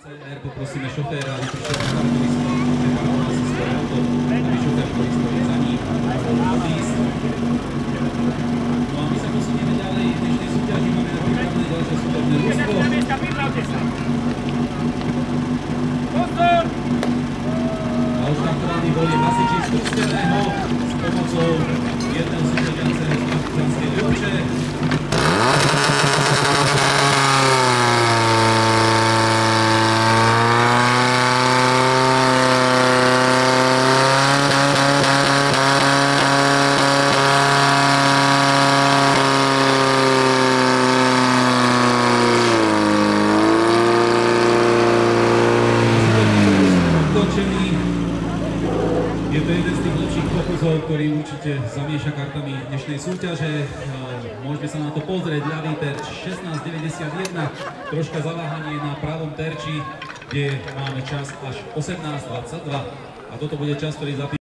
CR poprosíme šoféra, aby prišiel na parkovisko, prepakoval si svoje auto, aby šofér, ktorý stojí za ním, mohol odísť. No a my sa posunieme ďalej. V dnešnej súťaži máme na pripravené ďalšie súťažné družstvo. A už tam právny boli hasiči z Trsteného s pomocou jedného súťažiaceho z Partizánskej Ľubče. Je to jeden z tých lepších pokusov, ktorý určite zamieša kartami dnešnej súťaže. Môžeme sa na to pozrieť. Ľavý terč 16.91, troška zaváhanie na pravom terči, kde máme čas až 18.22. A toto bude čas, ktorý zapíše.